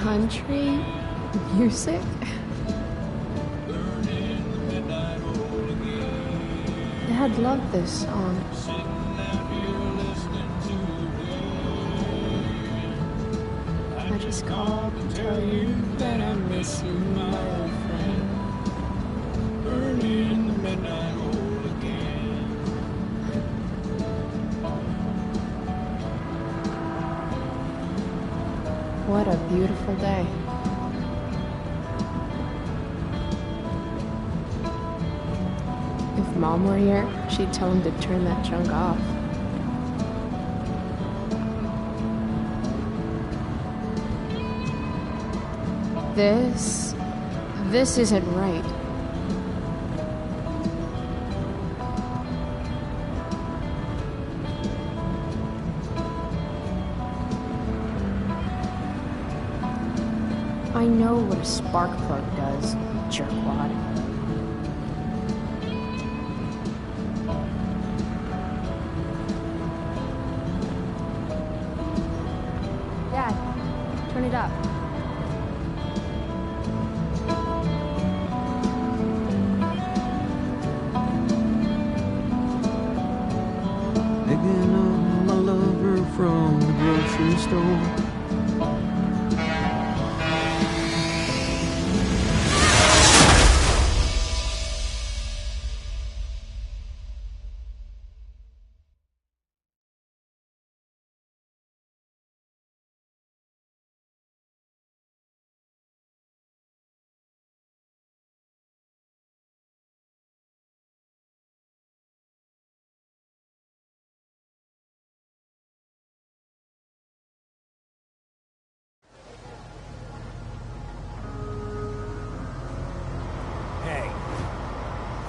Country music? Dad loved this song. I just called to tell you that I miss you, my old friend. Burning the midnight oil again. What a beautiful day. If Mom were here, she'd tell him to turn that junk off. This isn't right. I know what a spark plug does, jerkwad. Dad, turn it up. Picking up my lover from the grocery store.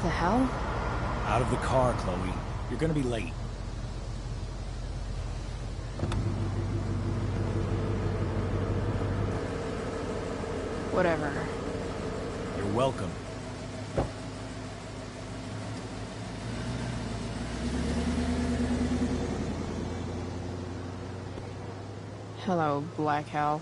The hell? Out of the car, Chloe. You're gonna be late. Whatever. You're welcome. Hello, Black Hell.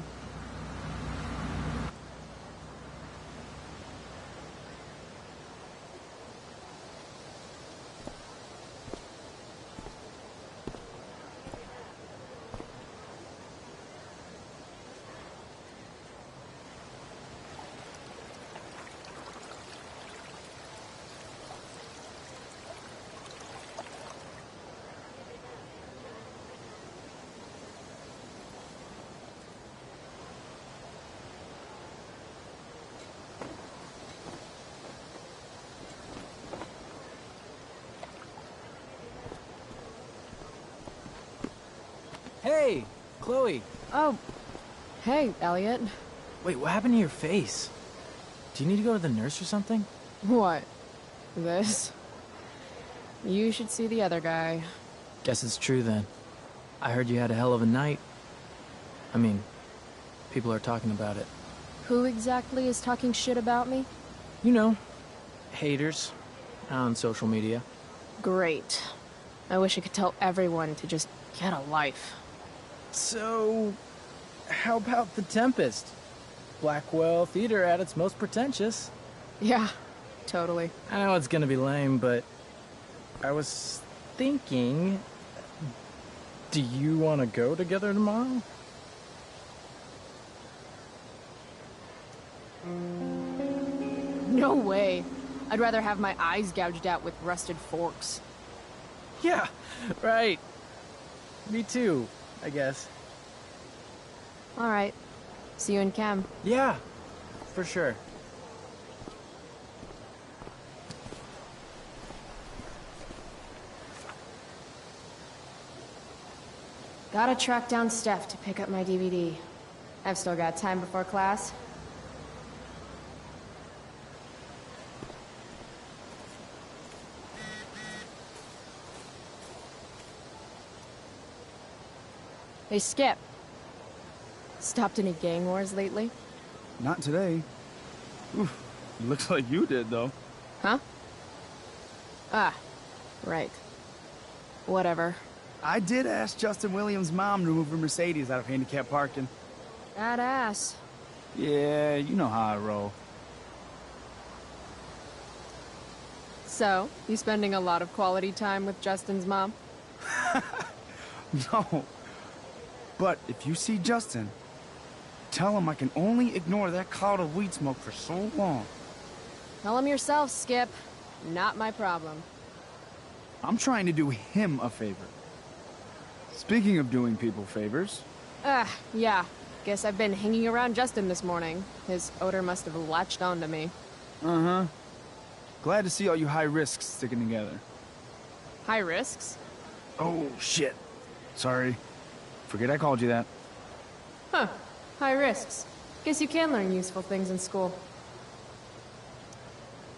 Hey, Chloe. Oh, hey, Elliot. Wait, what happened to your face? Do you need to go to the nurse or something? What? This? You should see the other guy. Guess it's true then. I heard you had a hell of a night. I mean, people are talking about it. Who exactly is talking shit about me? You know, haters on social media. Great. I wish I could tell everyone to just get a life. So, how about The Tempest? Blackwell Theater at its most pretentious. Yeah, totally. I know it's gonna be lame, but I was thinking, do you want to go together tomorrow? No way. I'd rather have my eyes gouged out with rusted forks. Yeah, right. Me too, I guess. All right. See you in Chem. Yeah, for sure. Gotta track down Steph to pick up my DVD. I've still got time before class. Hey, Skip. Stopped any gang wars lately? Not today. Oof, looks like you did, though. Huh? Ah, right. Whatever. I did ask Justin Williams' mom to move her Mercedes out of handicap parking. That ass. Yeah, you know how I roll. So, you spending a lot of quality time with Justin's mom? No. But if you see Justin, tell him I can only ignore that cloud of weed smoke for so long. Tell him yourself, Skip. Not my problem. I'm trying to do him a favor. Speaking of doing people favors... Yeah. Guess I've been hanging around Justin this morning. His odor must have latched onto me. Uh-huh. Glad to see all you high risks sticking together. High risks? Oh, shit. Sorry. Forget I called you that. Huh. High risks. Guess you can learn useful things in school.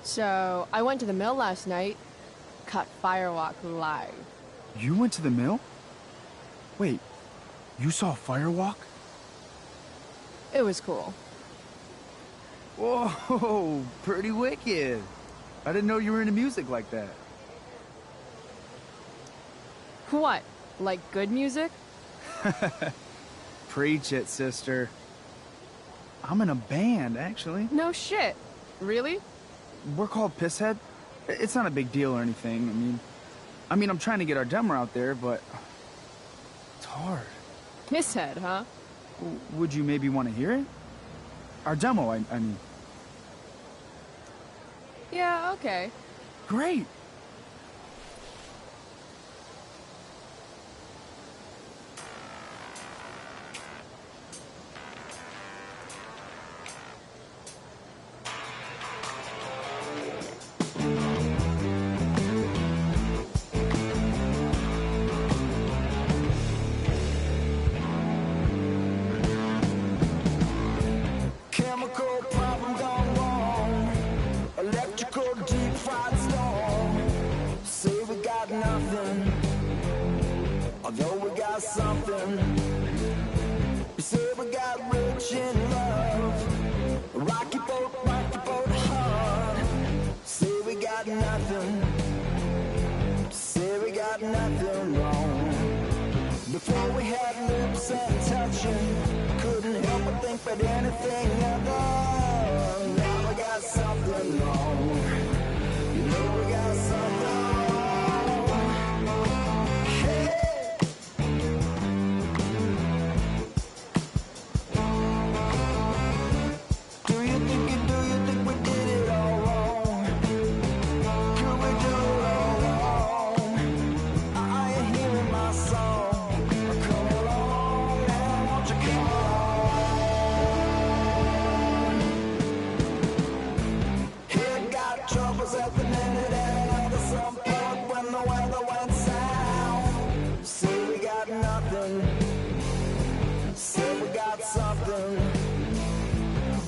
So, I went to the mill last night. Cut Firewalk live. You went to the mill? Wait, you saw Firewalk? It was cool. Whoa, pretty wicked. I didn't know you were into music like that. What? Like good music? Preach it, sister. I'm in a band, actually. No shit. Really? We're called Pisshead. It's not a big deal or anything. I mean, I'm trying to get our demo out there, but it's hard. Pisshead, huh? Would you maybe want to hear it? Our demo, I mean. Yeah, okay. Great. Chemical problem gone wrong. Electrical deep fried storm. Say we got nothing, although we got something. We say we got rich in love. Rocky boat hard. Say we got nothing. Say we got nothing wrong. Before we had lips and touching, couldn't help but think but anything other. Now we got something wrong. You know we got something wrong. Hey. Do you think we did it all wrong? Could we do it all wrong? Are you hearing my song? Come along now, won't you come along? Head got troubles at the minute and at some point when the weather went south. Say we got nothing. Say we got something.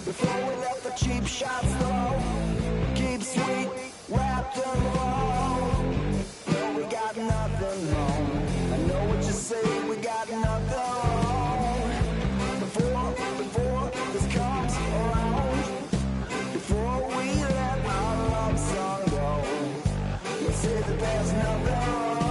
Before we let the cheap shots throw, keep sweet, wrapped and raw. No, we got nothing wrong. I know what you say, we got nothing wrong. Before this comes around, before we let our love song go, let's say that there's nothing wrong.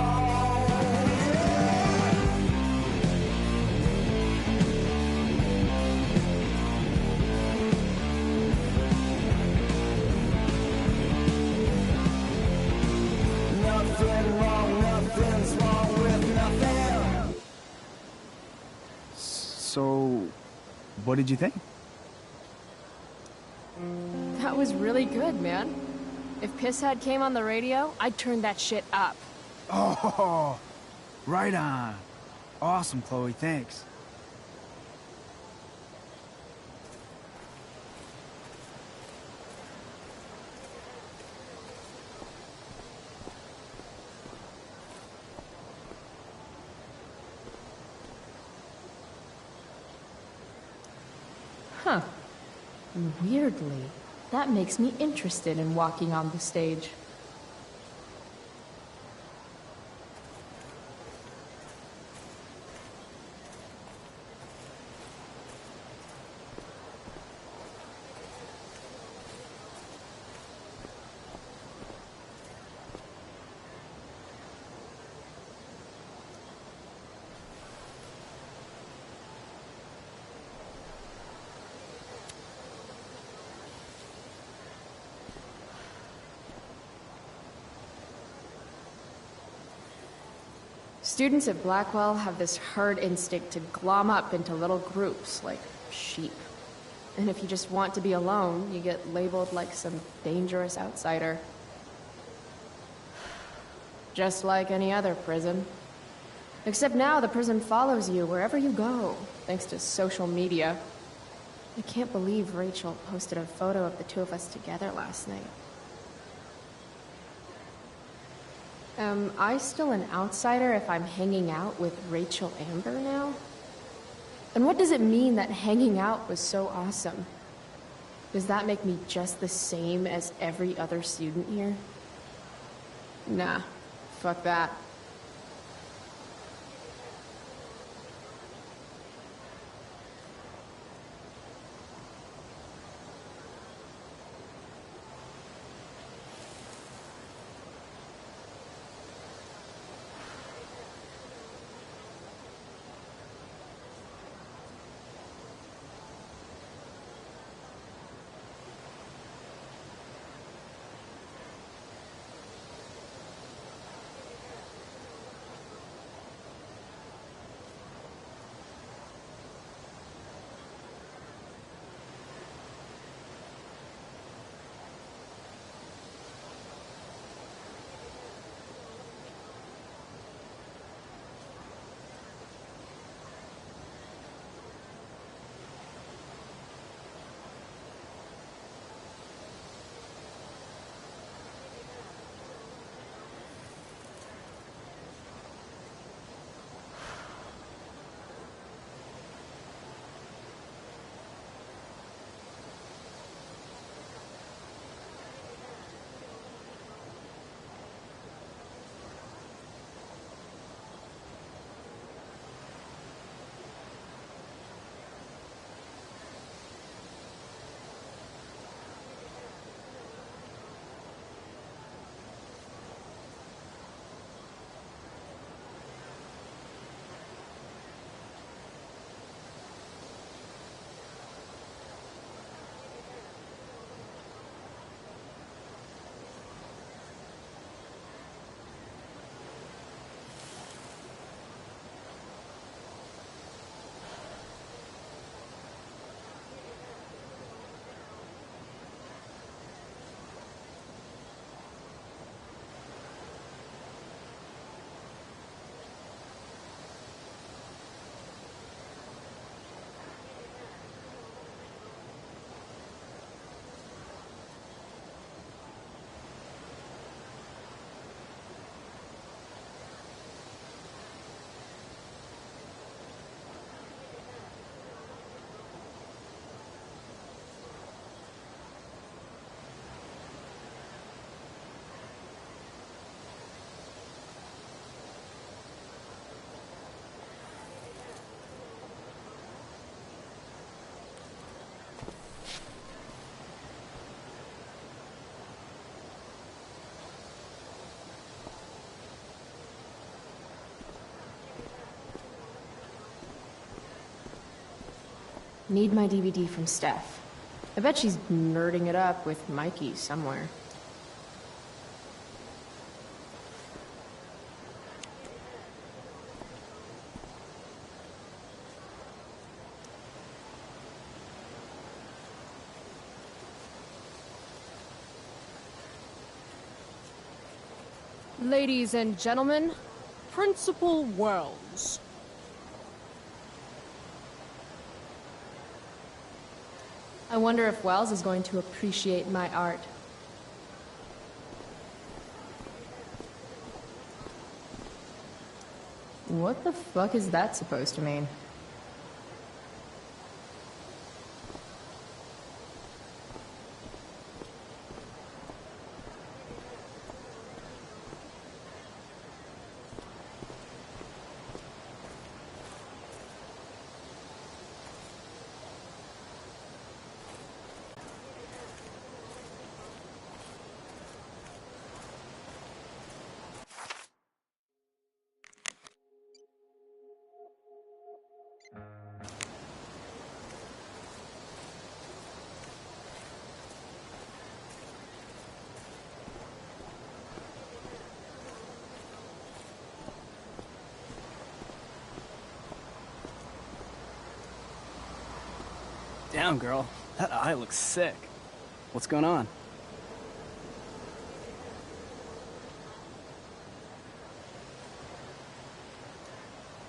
Nothing wrong, nothing's wrong with nothing. So, what did you think? That was really good, man. If Pisshead came on the radio, I'd turn that shit up. Oh, right on. Awesome, Chloe, thanks. Huh. Weirdly, that makes me interested in walking on the stage. Students at Blackwell have this herd instinct to glom up into little groups, like sheep. And if you just want to be alone, you get labeled like some dangerous outsider. Just like any other prison. Except now the prison follows you wherever you go, thanks to social media. I can't believe Rachel posted a photo of the two of us together last night. Am I still an outsider if I'm hanging out with Rachel Amber now? And what does it mean that hanging out was so awesome? Does that make me just the same as every other student here? Nah, fuck that. Need my DVD from Steph. I bet she's nerding it up with Mikey somewhere. Ladies and gentlemen, Principal Wells. I wonder if Wells is going to appreciate my art. What the fuck is that supposed to mean? Damn, girl. That eye looks sick. What's going on?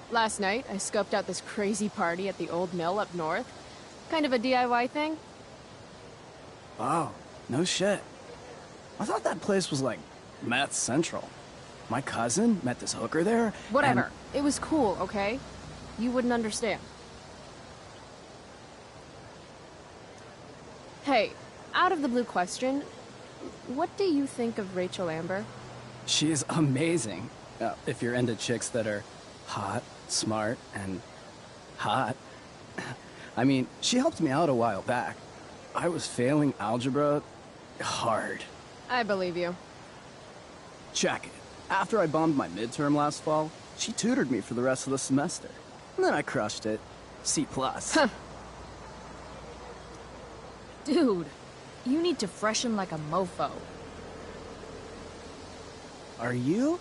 Last night, I scoped out this crazy party at the old mill up north. Kind of a DIY thing. Wow, no shit. I thought that place was like meth central. My cousin met this hooker there. Whatever. It was cool, okay? You wouldn't understand. Hey, out of the blue question, what do you think of Rachel Amber? She's amazing. If you're into chicks that are hot, smart, and hot. I mean, she helped me out a while back. I was failing algebra hard. I believe you. Check it. After I bombed my midterm last fall, she tutored me for the rest of the semester. And then I crushed it. C+. Huh. Dude, you need to freshen like a mofo. Are you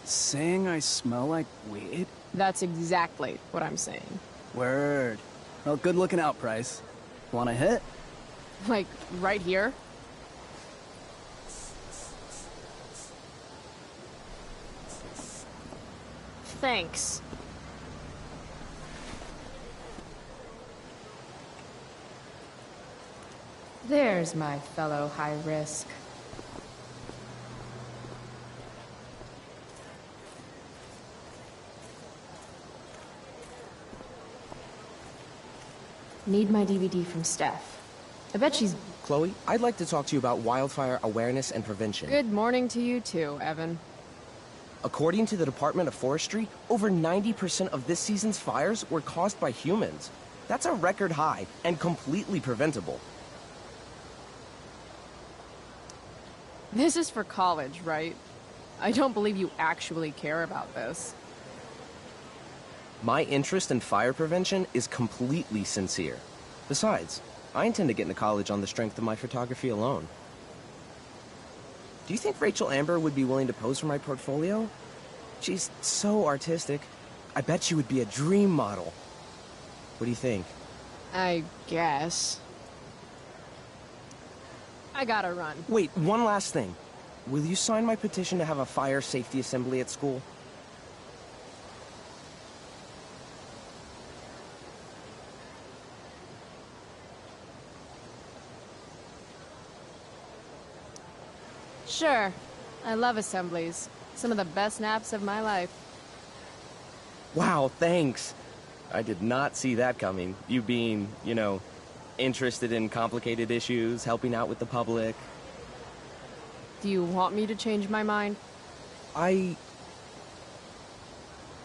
saying I smell like weed? That's exactly what I'm saying. Word. Well, good looking out, Price. Want a hit? Like, right here? Thanks. There's my fellow high risk. Need my DVD from Steph. I bet she's... Chloe, I'd like to talk to you about wildfire awareness and prevention. Good morning to you too, Evan. According to the Department of Forestry, over 90% of this season's fires were caused by humans. That's a record high and completely preventable. This is for college, right? I don't believe you actually care about this. My interest in fire prevention is completely sincere. Besides, I intend to get into college on the strength of my photography alone. Do you think Rachel Amber would be willing to pose for my portfolio? She's so artistic. I bet she would be a dream model. What do you think? I guess. I gotta run. Wait, one last thing. Will you sign my petition to have a fire safety assembly at school? Sure. I love assemblies. Some of the best naps of my life. Wow, thanks. I did not see that coming. You being, you know, interested in complicated issues, helping out with the public. Do you want me to change my mind?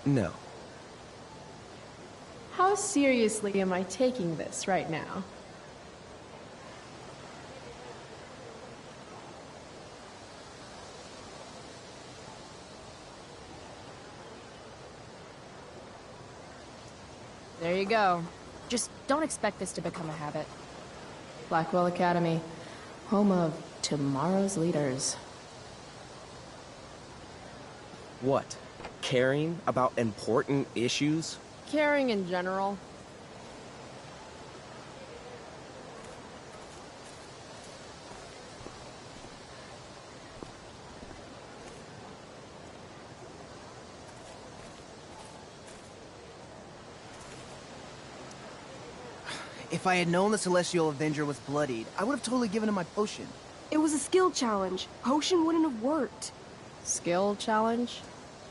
No. How seriously am I taking this right now? There you go. Just don't expect this to become a habit. Blackwell Academy, home of tomorrow's leaders. What? Caring about important issues? Caring in general. If I had known the Celestial Avenger was bloodied, I would have totally given him my potion. It was a skill challenge. Potion wouldn't have worked. Skill challenge?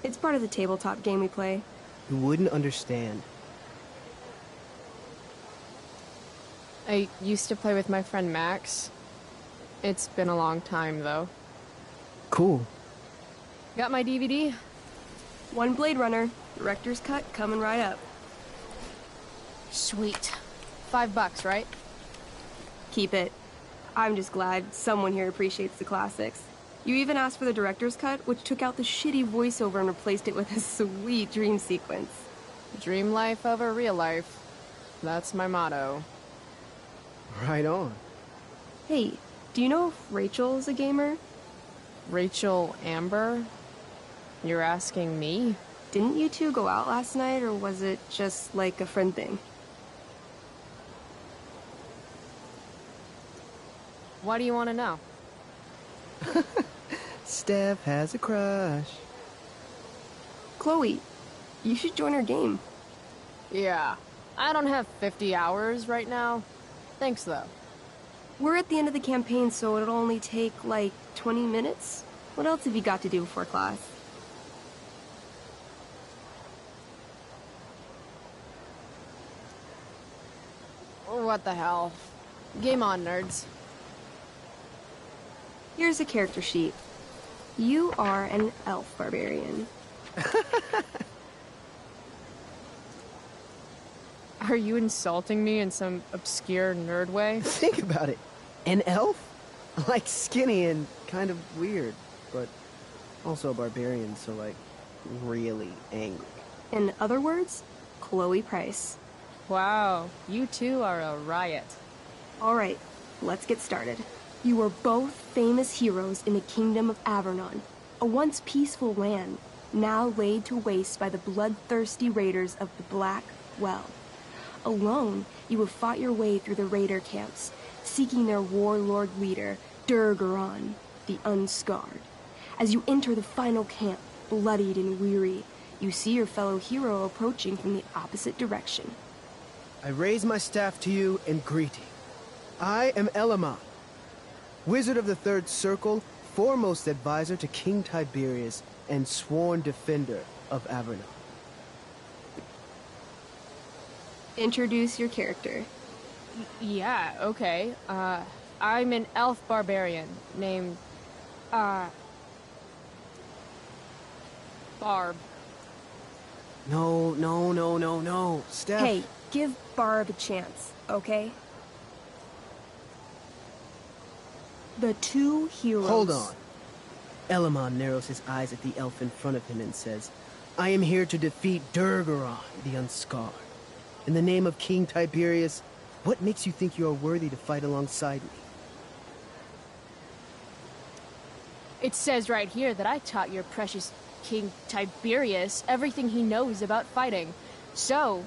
It's part of the tabletop game we play. You wouldn't understand. I used to play with my friend Max. It's been a long time, though. Cool. Got my DVD? One Blade Runner. Director's cut coming right up. Sweet. $5, right? Keep it. I'm just glad someone here appreciates the classics. You even asked for the director's cut, which took out the shitty voiceover and replaced it with a sweet dream sequence. Dream life over real life. That's my motto. Right on. Hey, do you know if Rachel is a gamer? Rachel Amber? You're asking me? Didn't you two go out last night, or was it just like a friend thing? Why do you want to know? Steph has a crush. Chloe, you should join our game. Yeah. I don't have 50 hours right now. Thanks, though. We're at the end of the campaign, so it'll only take, like, 20 minutes. What else have you got to do before class? What the hell? Game on, nerds. Here's a character sheet. You are an elf barbarian. Are you insulting me in some obscure nerd way? Think about it. An elf? Like skinny and kind of weird, but also a barbarian, so like really angry. In other words, Chloe Price. Wow, you two are a riot. All right, let's get started. You are both famous heroes in the Kingdom of Avernon, a once peaceful land, now laid to waste by the bloodthirsty raiders of the Black Well. Alone, you have fought your way through the raider camps, seeking their warlord leader, Durgaron, the Unscarred. As you enter the final camp, bloodied and weary, you see your fellow hero approaching from the opposite direction. I raise my staff to you in greeting. I am Elamon, Wizard of the Third Circle, foremost advisor to King Tiberius, and sworn defender of Avernon. Introduce your character. Yeah, okay. I'm an elf barbarian named, Barb. No, Steph. Hey, give Barb a chance, okay? The two heroes... Hold on. Elamon narrows his eyes at the elf in front of him and says, I am here to defeat Durgaron, the Unscarred. In the name of King Tiberius, what makes you think you are worthy to fight alongside me? It says right here that I taught your precious King Tiberius everything he knows about fighting. So,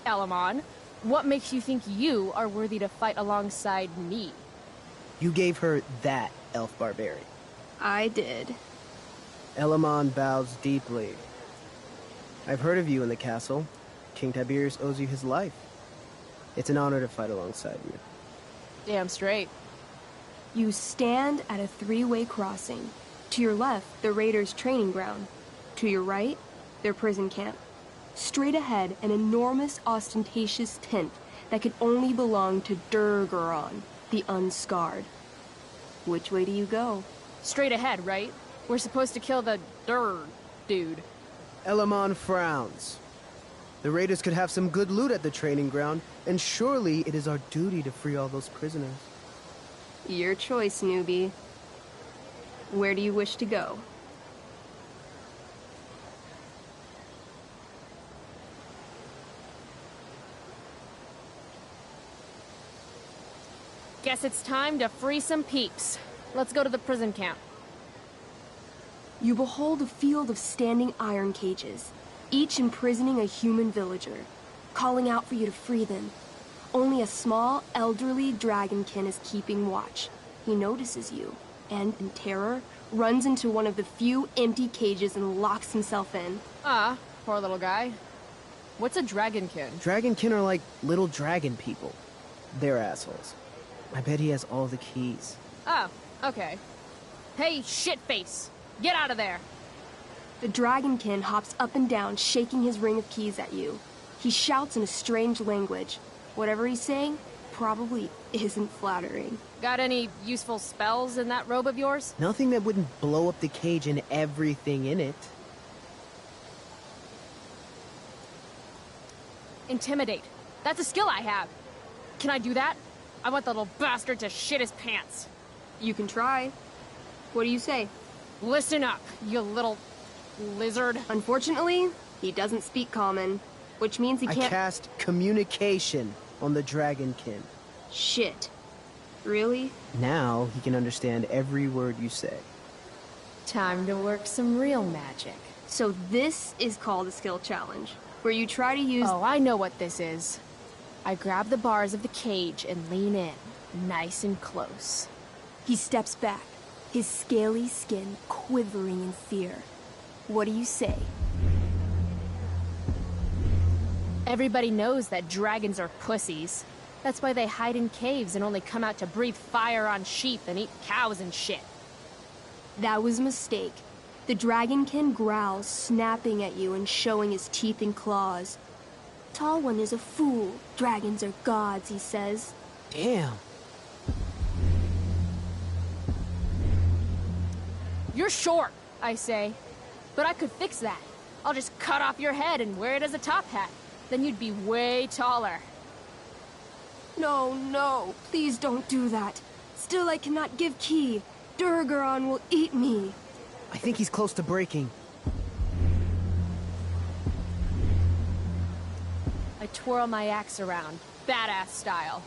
Elamon, what makes you think you are worthy to fight alongside me? You gave her that, elf barbarian. I did. Elamon bows deeply. I've heard of you in the castle. King Tiberius owes you his life. It's an honor to fight alongside you. Damn straight. You stand at a three-way crossing. To your left, the raiders' training ground. To your right, their prison camp. Straight ahead, an enormous, ostentatious tent that could only belong to Durgaron, the Unscarred. Which way do you go? Straight ahead, right? We're supposed to kill the dude. Elamon frowns. The raiders could have some good loot at the training ground, and surely it is our duty to free all those prisoners. Your choice, newbie. Where do you wish to go? Guess it's time to free some peeps. Let's go to the prison camp. You behold a field of standing iron cages, each imprisoning a human villager, calling out for you to free them. Only a small, elderly dragonkin is keeping watch. He notices you, and, in terror, runs into one of the few empty cages and locks himself in. Ah, poor little guy. What's a dragonkin? Dragonkin are like little dragon people. They're assholes. I bet he has all the keys. Oh, okay. Hey, shitface! Get out of there! The dragonkin hops up and down, shaking his ring of keys at you. He shouts in a strange language. Whatever he's saying probably isn't flattering. Got any useful spells in that robe of yours? Nothing that wouldn't blow up the cage and everything in it. Intimidate. That's a skill I have. Can I do that? I want the little bastard to shit his pants. You can try. What do you say? Listen up, you little lizard. Unfortunately, he doesn't speak common, which means he can't— I cast communication on the dragonkin. Shit. Really? Now he can understand every word you say. Time to work some real magic. So this is called a skill challenge, where you try to use— Oh, I know what this is. I grab the bars of the cage and lean in, nice and close. He steps back, his scaly skin quivering in fear. What do you say? Everybody knows that dragons are pussies. That's why they hide in caves and only come out to breathe fire on sheep and eat cows and shit. That was a mistake. The dragonkin growls, snapping at you and showing his teeth and claws. Tall One is a fool. Dragons are gods, he says. Damn. You're short, I say. But I could fix that. I'll just cut off your head and wear it as a top hat. Then you'd be way taller. No, no, please don't do that. Still, I cannot give Key. Durgaron will eat me. I think he's close to breaking. I twirl my axe around, badass style.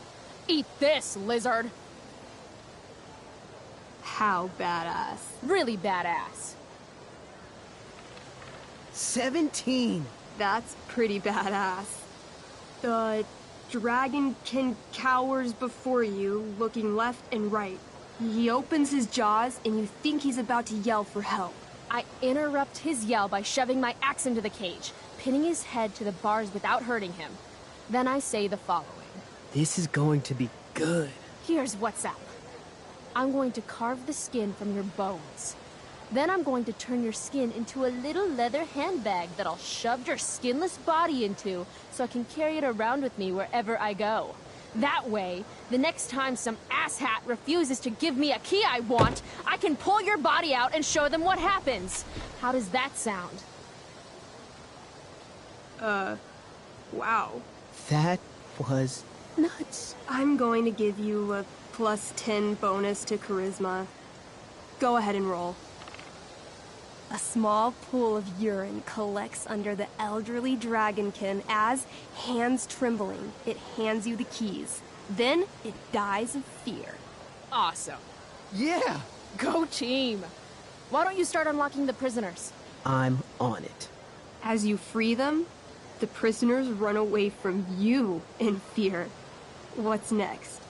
Eat this, lizard! How badass? Really badass. 17! That's pretty badass. The dragonkin cowers before you, looking left and right. He opens his jaws, and you think he's about to yell for help. I interrupt his yell by shoving my axe into the cage, pinning his head to the bars without hurting him. Then I say the following. This is going to be good. Here's what's up. I'm going to carve the skin from your bones. Then I'm going to turn your skin into a little leather handbag that I'll shove your skinless body into so I can carry it around with me wherever I go. That way, the next time some asshat refuses to give me a key I want, I can pull your body out and show them what happens. How does that sound? Wow. That was nuts. I'm going to give you a +10 bonus to charisma. Go ahead and roll. A small pool of urine collects under the elderly dragonkin as, hands trembling, it hands you the keys. Then, it dies of fear. Awesome. Yeah! Go team! Why don't you start unlocking the prisoners? I'm on it. As you free them, the prisoners run away from you in fear. What's next?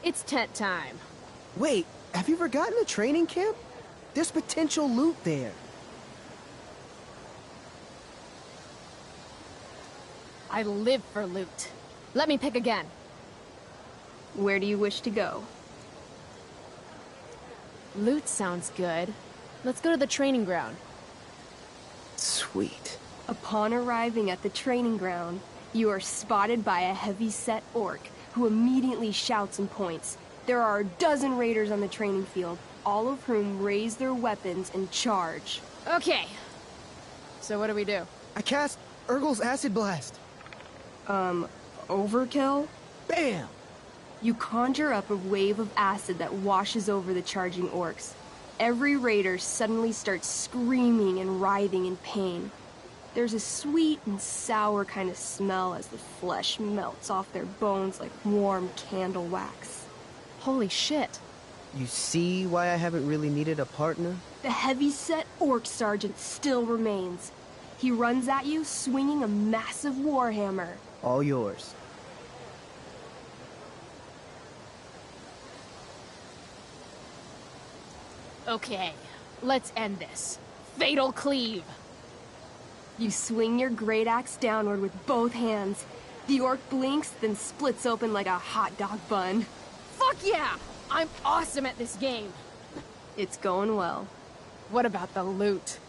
It's tent time. Wait, have you forgotten the training camp? There's potential loot there. I live for loot. Let me pick again. Where do you wish to go? Loot sounds good. Let's go to the training ground. Sweet. Upon arriving at the training ground, you are spotted by a heavy-set orc who immediately shouts and points. There are a dozen raiders on the training field, all of whom raise their weapons and charge. Okay. So what do we do? I cast Urgel's Acid Blast. Overkill? Bam! You conjure up a wave of acid that washes over the charging orcs. Every raider suddenly starts screaming and writhing in pain. There's a sweet and sour kind of smell as the flesh melts off their bones like warm candle wax. Holy shit. You see why I haven't really needed a partner? The heavy-set orc sergeant still remains. He runs at you swinging a massive warhammer. All yours. Okay, let's end this. Fatal Cleave! You swing your great axe downward with both hands. The orc blinks, then splits open like a hot dog bun. Fuck yeah! I'm awesome at this game! It's going well. What about the loot?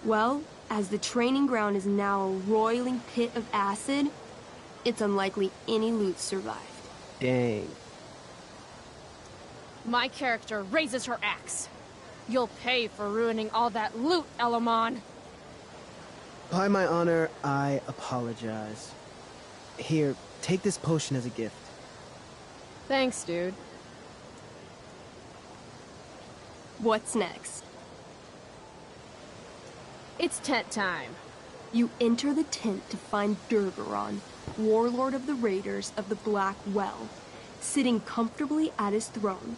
Well, as the training ground is now a roiling pit of acid, it's unlikely any loot survived. Dang. My character raises her axe. You'll pay for ruining all that loot, Elamon. By my honor, I apologize. Here, take this potion as a gift. Thanks, dude. What's next? It's tent time. You enter the tent to find Durgaron, warlord of the Raiders of the Black Well, sitting comfortably at his throne.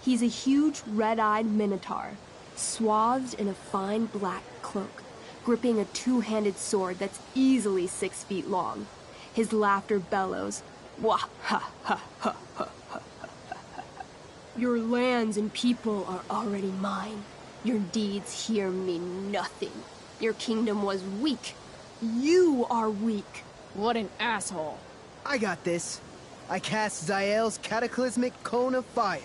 He's a huge red-eyed minotaur, swathed in a fine black cloak, gripping a two-handed sword that's easily 6 feet long. His laughter bellows. Wah ha ha ha ha ha. Your lands and people are already mine. Your deeds here mean nothing. Your kingdom was weak. You are weak. What an asshole. I got this. I cast Zael's cataclysmic cone of fire.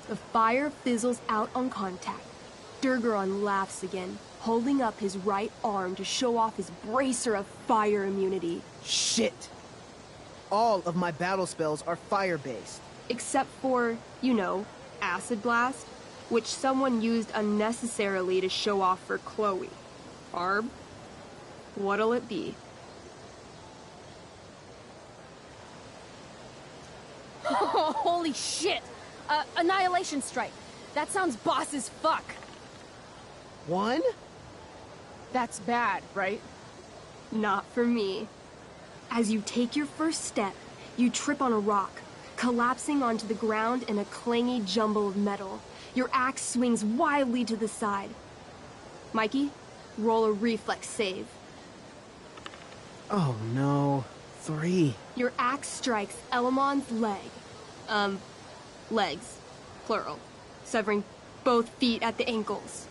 The fire fizzles out on contact. Durgaron laughs again, holding up his right arm to show off his bracer of fire immunity. Shit! All of my battle spells are fire-based. Except for, you know, Acid Blast, which someone used unnecessarily to show off for Chloe. Barb, what'll it be? Holy shit! Annihilation Strike. That sounds boss as fuck. One? That's bad, right? Not for me. As you take your first step, you trip on a rock, collapsing onto the ground in a clangy jumble of metal. Your axe swings wildly to the side. Mikey, roll a reflex save. Oh no. 3. Your axe strikes Elamon's leg. Legs. Plural. Severing both feet at the ankles.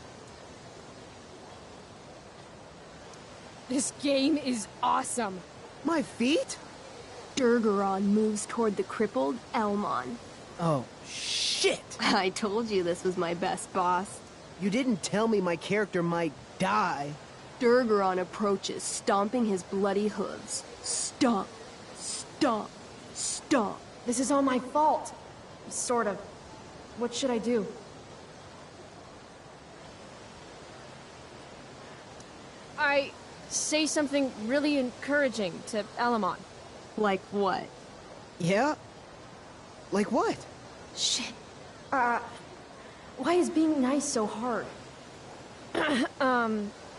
This game is awesome. My feet? Durgaron moves toward the crippled Elmon. Oh, shit! I told you this was my best boss. You didn't tell me my character might die. Durgaron approaches, stomping his bloody hooves. Stomp, stomp, stomp. This is all my fault. Sort of. What should I do? I say something really encouraging to Elamon. Like what? Yeah? Like what? Shit. Why is being nice so hard?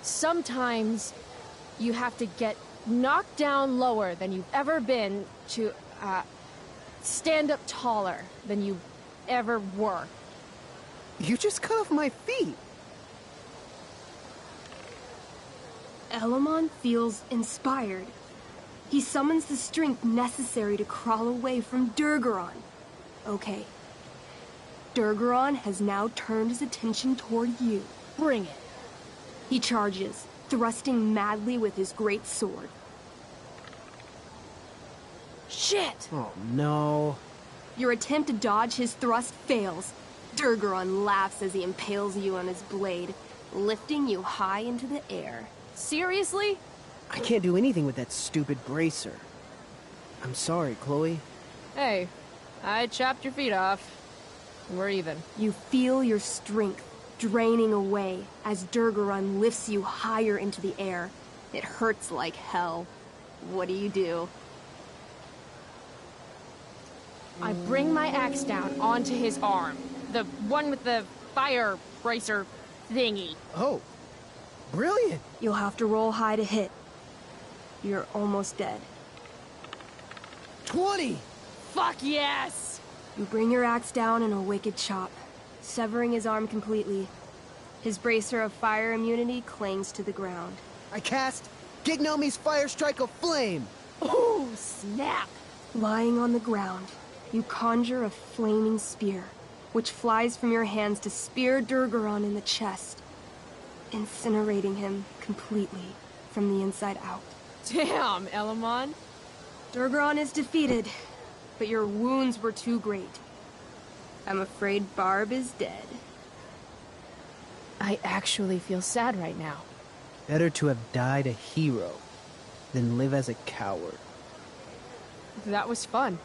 Sometimes you have to get knocked down lower than you've ever been to, stand up taller than you ever were. You just cut off my feet. Elamon feels inspired. He summons the strength necessary to crawl away from Durgaron. Okay. Durgaron has now turned his attention toward you. Bring it. He charges, thrusting madly with his great sword. Shit! Oh no. Your attempt to dodge his thrust fails. Durgaron laughs as he impales you on his blade, lifting you high into the air. Seriously? I can't do anything with that stupid bracer. I'm sorry, Chloe. Hey, I chopped your feet off. We're even. You feel your strength draining away as Durgaron lifts you higher into the air. It hurts like hell. What do? I bring my axe down onto his arm. The one with the fire bracer thingy. Oh, brilliant. You'll have to roll high to hit. You're almost dead. 20! Fuck yes! You bring your axe down in a wicked chop, severing his arm completely. His bracer of fire immunity clings to the ground. I cast Gignomi's Fire Strike of Flame! Oh, snap! Lying on the ground, you conjure a flaming spear, which flies from your hands to spear Durgaron in the chest, incinerating him completely from the inside out. Damn, Elamon. Durgaron is defeated, but your wounds were too great. I'm afraid Barb is dead. I actually feel sad right now. Better to have died a hero than live as a coward. That was fun.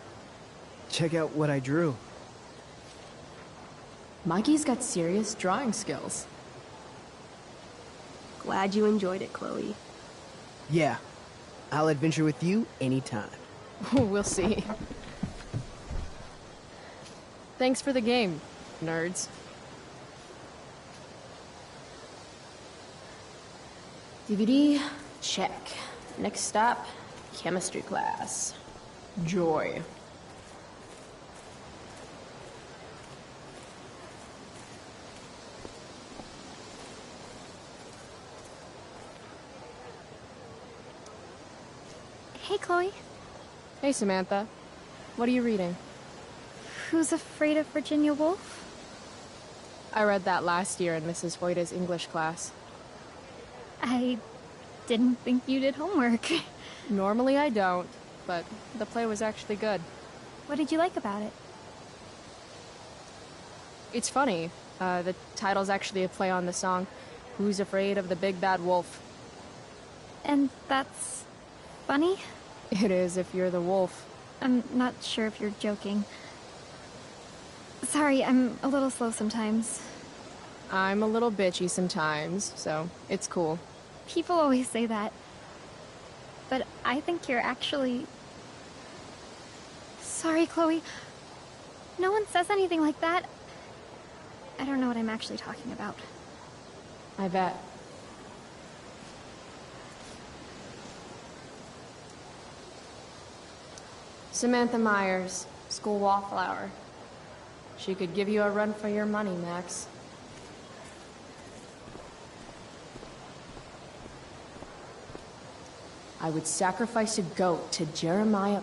Check out what I drew. Mikey's got serious drawing skills. Glad you enjoyed it, Chloe. Yeah, I'll adventure with you anytime. We'll see. Thanks for the game, nerds. DVD, check. Next stop, chemistry class. Joy. Hey, Chloe. Hey, Samantha. What are you reading? Who's Afraid of Virginia Woolf? I read that last year in Mrs. Hoyta's English class. I didn't think you did homework. Normally I don't, but the play was actually good. What did you like about it? It's funny. The title's actually a play on the song, Who's Afraid of the Big Bad Wolf? And that's funny? It is if you're the wolf. I'm not sure if you're joking. Sorry, I'm a little slow sometimes. I'm a little bitchy sometimes, so it's cool. People always say that. But I think you're actually... Sorry, Chloe. No one says anything like that. I don't know what I'm actually talking about. I bet. Samantha Myers, school wallflower. She could give you a run for your money, Max. I would sacrifice a goat to Jeremiah.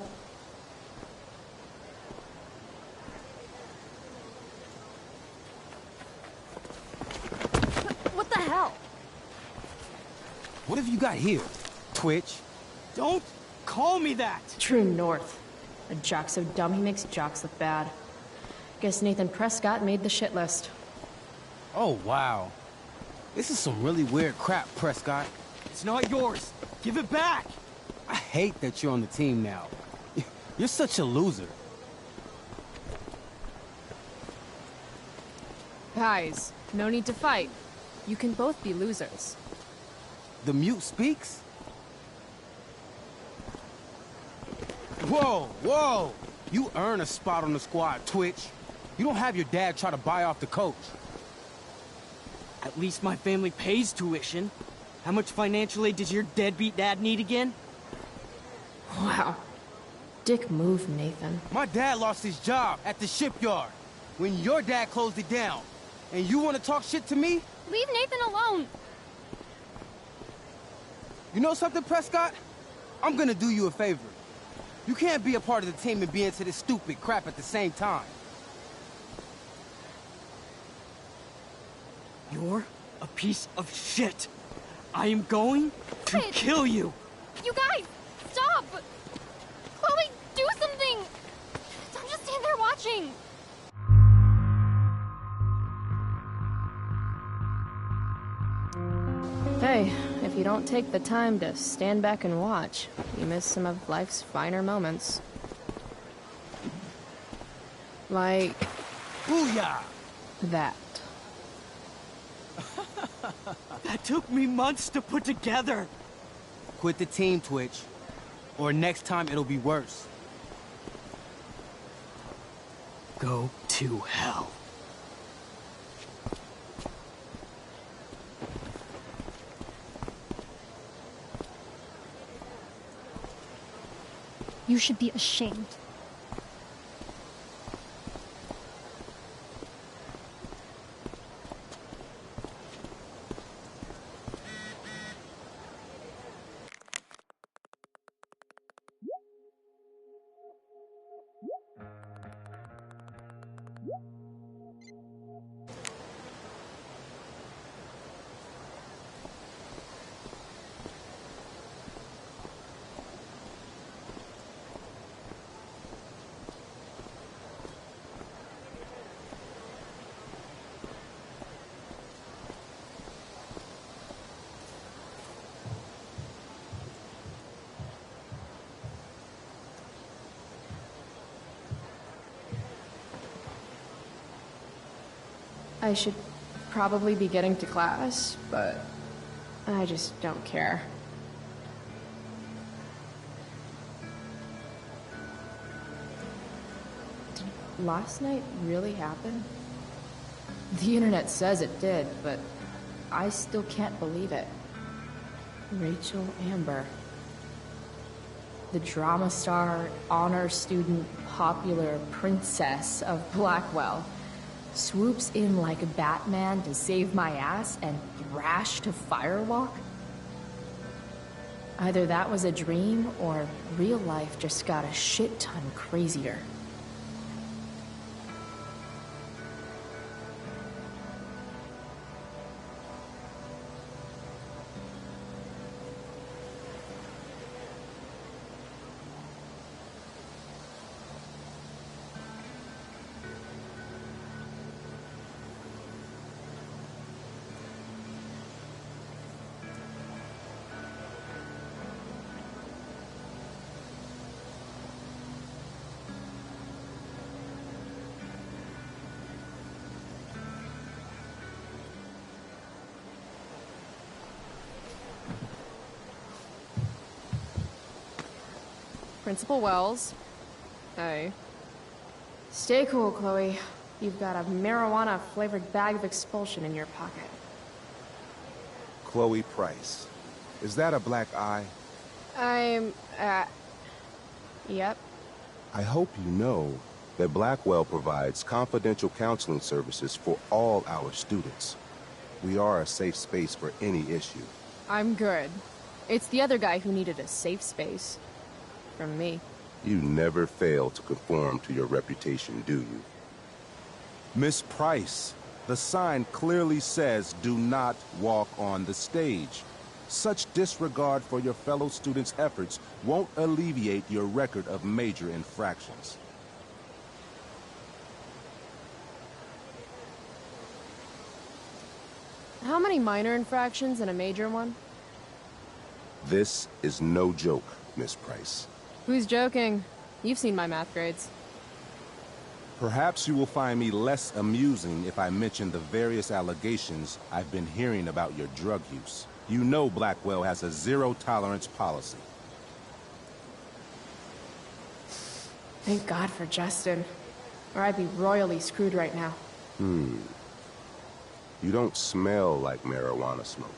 What the hell? What have you got here, Twitch? Don't call me that! True North. A jock so dumb he makes jocks look bad. Guess Nathan Prescott made the shit list. Oh, wow. This is some really weird crap, Prescott. It's not yours. Give it back! I hate that you're on the team now. You're such a loser. Guys, no need to fight. You can both be losers. The mute speaks? Whoa, whoa! You earn a spot on the squad, Twitch. You don't have your dad try to buy off the coach. At least my family pays tuition. How much financial aid does your deadbeat dad need again? Wow. Dick move, Nathan. My dad lost his job at the shipyard when your dad closed it down. And you want to talk shit to me? Leave Nathan alone! You know something, Prescott? I'm gonna do you a favor. You can't be a part of the team and be into this stupid crap at the same time. You're a piece of shit. I am going to kill you. You guys, stop! Chloe, do something! Don't just stand there watching! Hey, if you don't take the time to stand back and watch, you miss some of life's finer moments. Like... Booyah! That. That took me months to put together. Quit the team, Twitch. Or next time it'll be worse. Go to hell. You should be ashamed. I should probably be getting to class, but I just don't care. Did last night really happen? The internet says it did, but I still can't believe it. Rachel Amber. The drama star, honor student, popular princess of Blackwell swoops in like Batman to save my ass and thrash to Firewalk? Either that was a dream, or real life just got a shit ton crazier. Principal Wells. Hey. Stay cool, Chloe. You've got a marijuana-flavored bag of expulsion in your pocket. Chloe Price. Is that a black eye? Yep. I hope you know that Blackwell provides confidential counseling services for all our students. We are a safe space for any issue. I'm good. It's the other guy who needed a safe space. From me. You never fail to conform to your reputation, do you? Miss Price, the sign clearly says do not walk on the stage. Such disregard for your fellow students' efforts won't alleviate your record of major infractions. How many minor infractions and a major one? This is no joke, Miss Price. Who's joking? You've seen my math grades. Perhaps you will find me less amusing if I mention the various allegations I've been hearing about your drug use. You know Blackwell has a zero-tolerance policy. Thank God for Justin. Or I'd be royally screwed right now. You don't smell like marijuana smoke.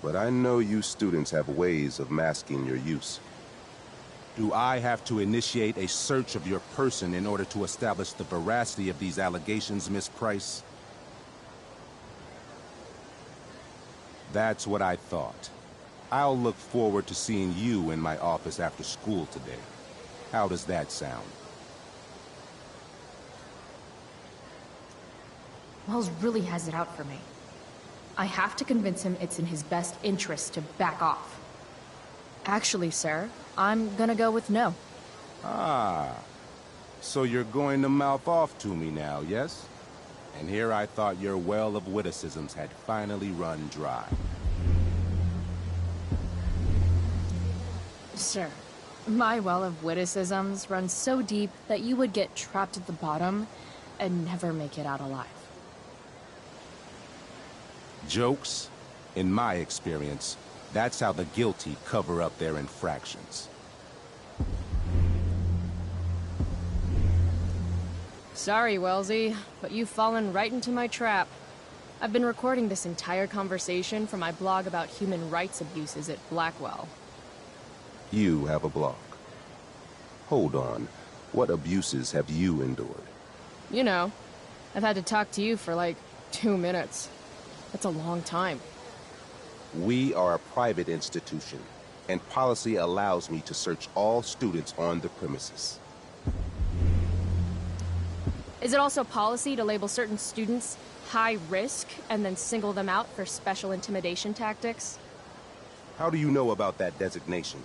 But I know you students have ways of masking your use. Do I have to initiate a search of your person in order to establish the veracity of these allegations, Miss Price? That's what I thought. I'll look forward to seeing you in my office after school today. How does that sound? Wells really has it out for me. I have to convince him it's in his best interest to back off. Actually, sir, I'm gonna go with no. Ah, so you're going to mouth off to me now, yes? And here I thought your well of witticisms had finally run dry. Sir, my well of witticisms runs so deep that you would get trapped at the bottom and never make it out alive. Jokes, in my experience, that's how the guilty cover up their infractions. Sorry, Wellesley, but you've fallen right into my trap. I've been recording this entire conversation for my blog about human rights abuses at Blackwell. You have a blog. Hold on. What abuses have you endured? You know, I've had to talk to you for like 2 minutes. That's a long time. We are a private institution, and policy allows me to search all students on the premises. Is it also policy to label certain students high risk and then single them out for special intimidation tactics? How do you know about that designation?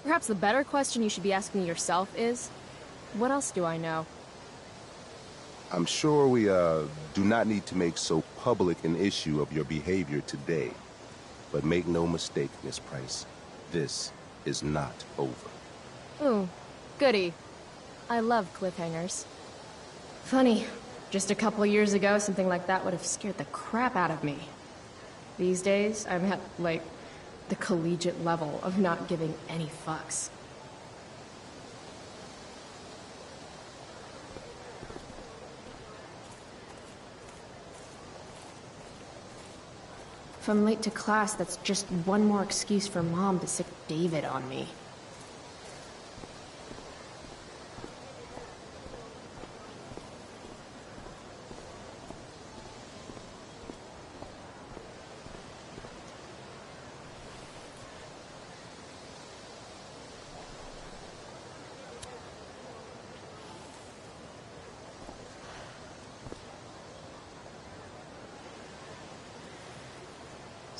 Perhaps the better question you should be asking yourself is, what else do I know? I'm sure we, do not need to make so public an issue of your behavior today. But make no mistake, Miss Price, this is not over. Ooh, goody. I love cliffhangers. Funny, just a couple years ago, something like that would have scared the crap out of me. These days, I'm at, like, the collegiate level of not giving any fucks. If I'm late to class, that's just one more excuse for Mom to sick David on me.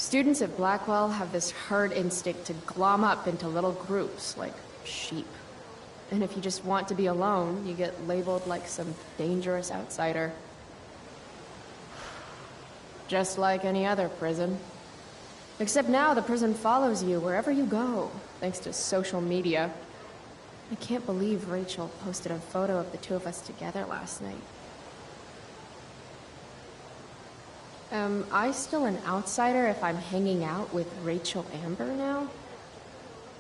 Students at Blackwell have this herd instinct to glom up into little groups, like sheep. And if you just want to be alone, you get labeled like some dangerous outsider. Just like any other prison. Except now the prison follows you wherever you go, thanks to social media. I can't believe Rachel posted a photo of the two of us together last night. Am I still an outsider if I'm hanging out with Rachel Amber now?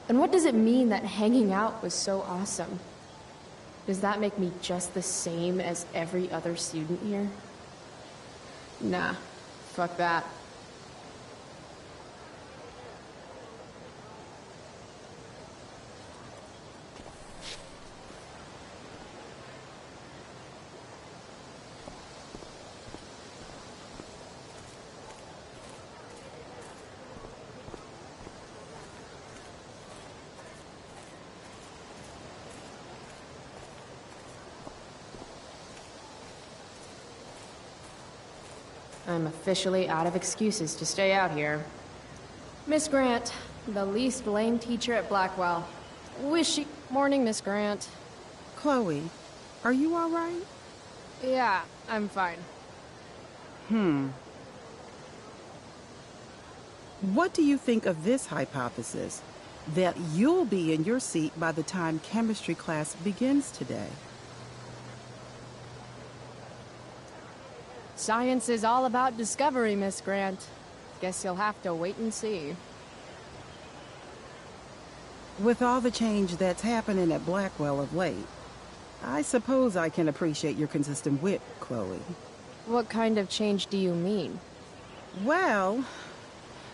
And what does it mean that hanging out was so awesome? Does that make me just the same as every other student here? Nah, fuck that. I'm officially out of excuses to stay out here. Miss Grant, the least lame teacher at Blackwell. Morning, Miss Grant. Chloe, are you all right? Yeah, I'm fine. What do you think of this hypothesis? That you'll be in your seat by the time chemistry class begins today? Science is all about discovery, Miss Grant. Guess you'll have to wait and see. With all the change that's happening at Blackwell of late, I suppose I can appreciate your consistent wit, Chloe. What kind of change do you mean? Well,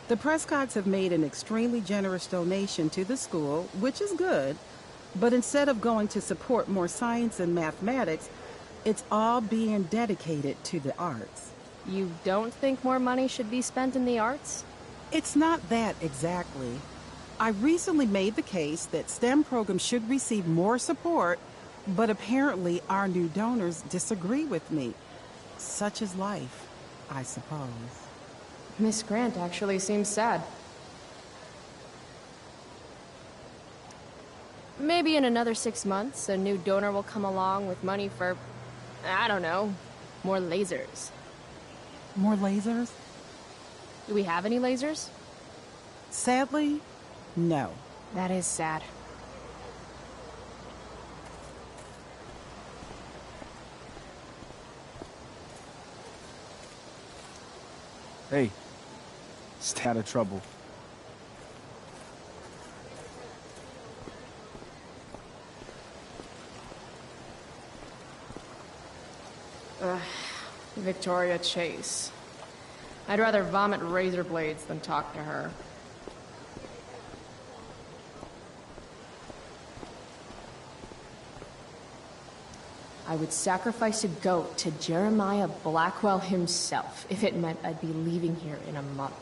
the Prescotts have made an extremely generous donation to the school, which is good, but instead of going to support more science and mathematics, it's all being dedicated to the arts. You don't think more money should be spent in the arts? It's not that exactly. I recently made the case that STEM programs should receive more support, but apparently our new donors disagree with me. Such is life, I suppose. Miss Grant actually seems sad. Maybe in another 6 months, a new donor will come along with money for, I don't know, more lasers. More lasers? Do we have any lasers? Sadly, no. That is sad. Hey, stay out of trouble. Victoria Chase. I'd rather vomit razor blades than talk to her. I would sacrifice a goat to Jeremiah Blackwell himself if it meant I'd be leaving here in a month.